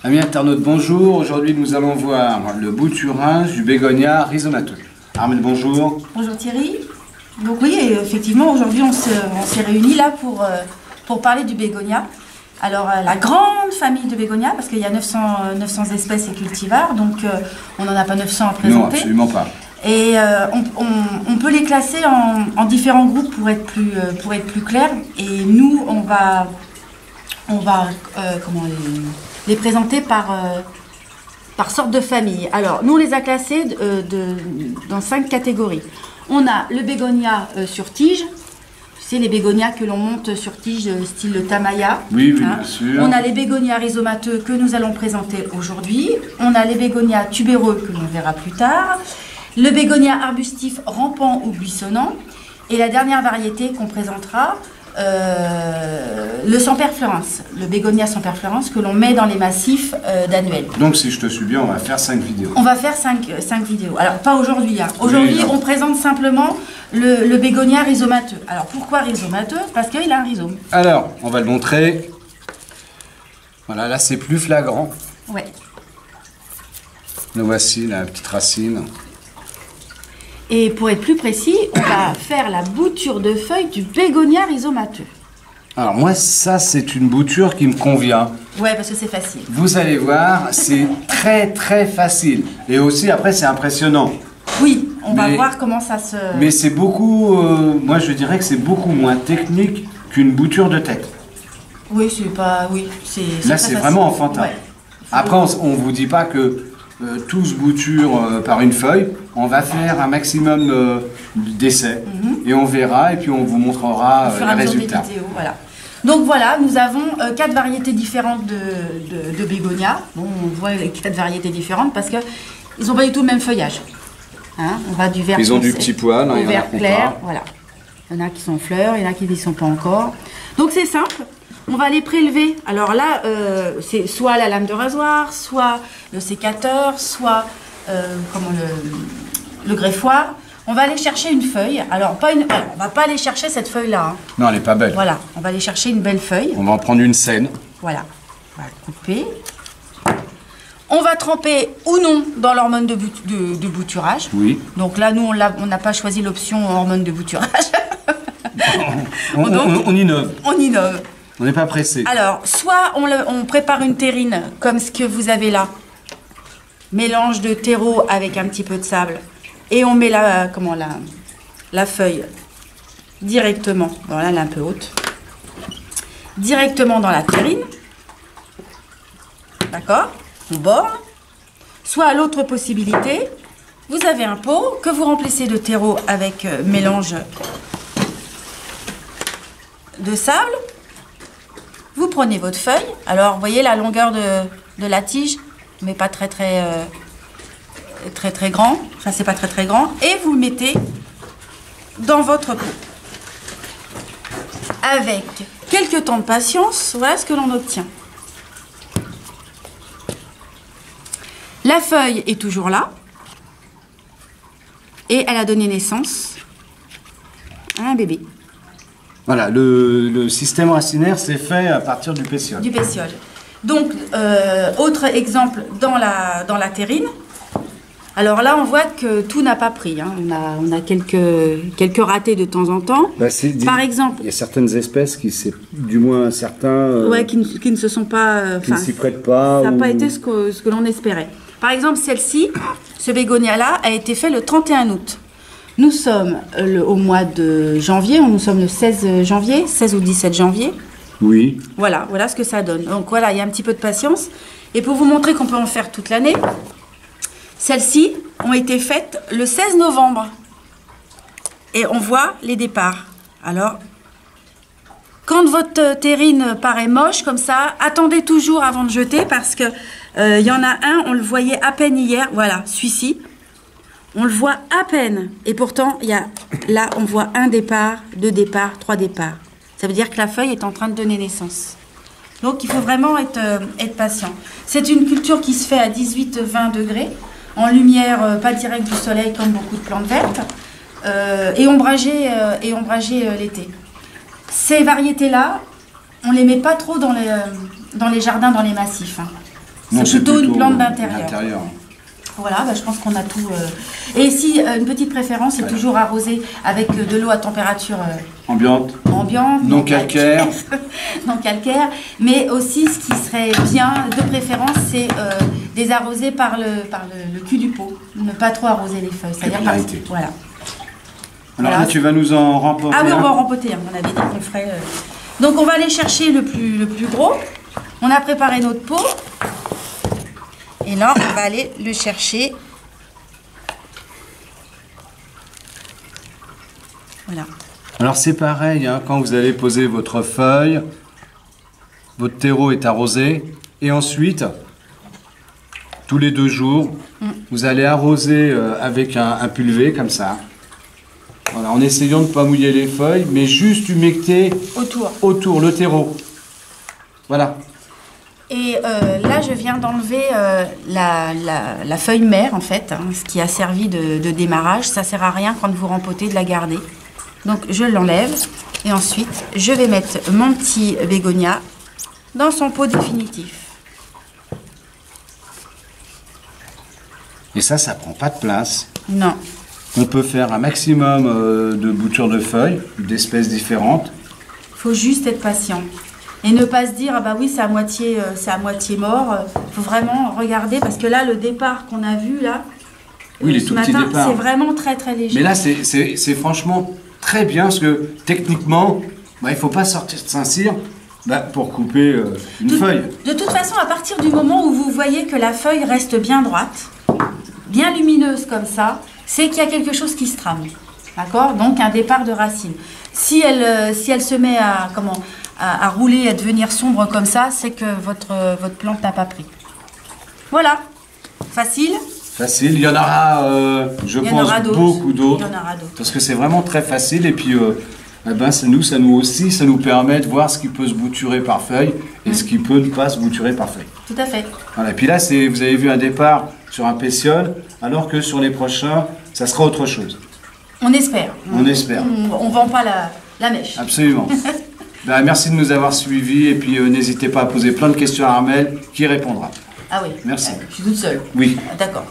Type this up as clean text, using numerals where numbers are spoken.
Amis internautes, bonjour. Aujourd'hui, nous allons voir le bouturage du bégonia rhizomateux. Armelle, bonjour. Bonjour Thierry. Donc oui, effectivement, aujourd'hui, on s'est réunis là pour parler du bégonia. Alors, la grande famille de bégonia, parce qu'il y a 900 espèces et cultivars, donc on n'en a pas 900 à présenter. Non, absolument pas. Et on peut les classer en différents groupes pour être plus clair. Et nous, on va les présenter par sorte de famille. Alors, nous, on les a classés dans 5 catégories. On a le bégonia sur tige. C'est les bégonias que l'on monte sur tige style le tamaya. Oui, bien sûr. On a les bégonias rhizomateux que nous allons présenter aujourd'hui. On a les bégonias tubéreux que l'on verra plus tard. Le bégonia arbustif rampant ou buissonnant. Et la dernière variété qu'on présentera, le semperflorens, le bégonia semperflorens que l'on met dans les massifs d'annuels. Donc si je te suis bien, on va faire 5 vidéos. On va faire 5 vidéos. Alors pas aujourd'hui. Hein. Aujourd'hui, oui, on présente simplement le bégonia rhizomateux. Alors pourquoi rhizomateux? Parce qu'il a un rhizome. Alors, on va le montrer. Voilà, là c'est plus flagrant. Ouais. Nous voici la petite racine. Et pour être plus précis, on va faire la bouture de feuilles du bégonia rhizomateux. Alors moi, ça c'est une bouture qui me convient. Ouais, parce que c'est facile. Vous allez voir, c'est très facile. Et aussi après, c'est impressionnant. Oui, on va voir comment ça se... Mais c'est beaucoup, moi je dirais que c'est beaucoup moins technique qu'une bouture de tête. Oui, c'est pas... Oui, c'est là, c'est vraiment enfantin. Ouais. Après, on ne vous dit pas que tous bouture par une feuille. On va faire un maximum d'essais et on verra et puis on vous montrera les résultats. Vidéos, voilà. Donc voilà, nous avons 4 variétés différentes de bégonia. Bon, on voit les 4 variétés différentes parce qu'ils n'ont pas du tout le même feuillage. Hein, on va du vert. Ils ont du petit poil, au vert clair. Voilà. Il y en a qui sont en fleurs, il y en a qui n'y sont pas encore. Donc c'est simple. On va les prélever. Alors là, c'est soit la lame de rasoir, soit le sécateur, soit le greffoir. On va aller chercher une feuille. Alors, on va pas aller chercher cette feuille-là. Hein. Non, elle n'est pas belle. Voilà, on va aller chercher une belle feuille. On va en prendre une saine. Voilà, on va couper. On va tremper ou non dans l'hormone de bouturage. Oui. Donc là, nous, on n'a pas choisi l'option hormone de bouturage. On innove. On innove. On n'est pas pressé. Alors, soit on prépare une terrine comme ce que vous avez là. Mélange de terreau avec un petit peu de sable. Et on met la feuille directement. Voilà, elle est un peu haute. Directement dans la terrine. D'accord? On borne. Soit à l'autre possibilité, vous avez un pot que vous remplissez de terreau avec mélange de sable. Vous prenez votre feuille. Alors, vous voyez la longueur de la tige, mais pas très grand. Enfin, c'est pas très grand. Et vous le mettez dans votre pot. Avec quelques temps de patience, voilà ce que l'on obtient. La feuille est toujours là. Et elle a donné naissance à un bébé. Voilà, le système racinaire s'est fait à partir du pétiole. Du pétiole. Donc, autre exemple dans la terrine. Alors là, on voit que tout n'a pas pris. Hein. On a quelques ratés de temps en temps. Bah, par exemple, il y a certaines espèces du moins certains, qui ne se sont pas, qui ne s'y prêtent pas. Ça n'a pas été ce que l'on espérait. Par exemple, celle-ci, ce bégonia-là, a été fait le 31 août. Nous sommes au mois de janvier. Nous sommes le 16 janvier, 16 ou 17 janvier. Oui. Voilà ce que ça donne. Donc voilà, il y a un petit peu de patience. Et pour vous montrer qu'on peut en faire toute l'année, celles-ci ont été faites le 16 novembre. Et on voit les départs. Alors, quand votre terrine paraît moche comme ça, attendez toujours avant de jeter parce que y en a un, on le voyait à peine hier. Voilà, celui-ci. On le voit à peine. Et pourtant, là, on voit un départ, 2 départs, 3 départs. Ça veut dire que la feuille est en train de donner naissance. Donc, il faut vraiment être patient. C'est une culture qui se fait à 18-20 degrés, en lumière pas directe du soleil comme beaucoup de plantes vertes, et ombragée l'été. Ces variétés-là, on ne les met pas trop dans les jardins, dans les massifs. Hein. Non, c'est plutôt une plante d'intérieur. d'intérieur. Voilà, bah, je pense qu'on a tout. Et ici, une petite préférence, c'est toujours arroser avec de l'eau à température Ambiante. non calcaire. non calcaire. Mais aussi, ce qui serait bien, de préférence, c'est désarroser par le cul du pot. Ne pas trop arroser les feuilles. C'est-à-dire voilà. Alors là, tu vas nous en rempoter. Ah oui, on va en rempoter. On avait dit qu'on ferait. Donc, on va aller chercher le plus gros. On a préparé notre pot. Et là, on va aller le chercher. Voilà. Alors c'est pareil, hein, quand vous allez poser votre feuille, votre terreau est arrosé. Et ensuite, tous les 2 jours, vous allez arroser avec un pulvé comme ça. Voilà, en essayant de ne pas mouiller les feuilles, mais juste humecter autour le terreau. Voilà. Et là, je viens d'enlever la feuille mère, en fait, hein, ce qui a servi de démarrage. Ça ne sert à rien quand vous rempotez de la garder. Donc, je l'enlève. Et ensuite, je vais mettre mon petit bégonia dans son pot définitif. Et ça prend pas de place. Non. On peut faire un maximum de boutures de feuilles, d'espèces différentes. Il faut juste être patient. Et ne pas se dire, ah bah oui, c'est à moitié mort. Il faut vraiment regarder, parce que là, le départ qu'on a vu, là, oui, les ce tout matin, petits départs. c'est vraiment très, très léger. Mais là, c'est franchement très bien, parce que techniquement, il ne faut pas sortir de Saint-Cyr pour couper une feuille. De toute façon, à partir du moment où vous voyez que la feuille reste bien droite, bien lumineuse comme ça, c'est qu'il y a quelque chose qui se trame. D'accord? Donc, un départ de racine. Si elle se met à rouler, à devenir sombre comme ça, c'est que votre plante n'a pas pris. Voilà. Facile. Facile. Il y en aura, je pense, beaucoup d'autres. Il y en aura d'autres. Parce que c'est vraiment très facile. Et puis, ça nous permet de voir ce qui peut se bouturer par feuille et ce qui peut ne pas se bouturer par feuille. Tout à fait. Voilà. Et puis là, vous avez vu un départ sur un pétiole, alors que sur les prochains, ça sera autre chose. On espère. On espère. On ne vend pas la mèche. Absolument. Merci de nous avoir suivis et puis n'hésitez pas à poser plein de questions à Armelle qui répondra. Ah oui. Merci. Je suis toute seule. Oui. D'accord.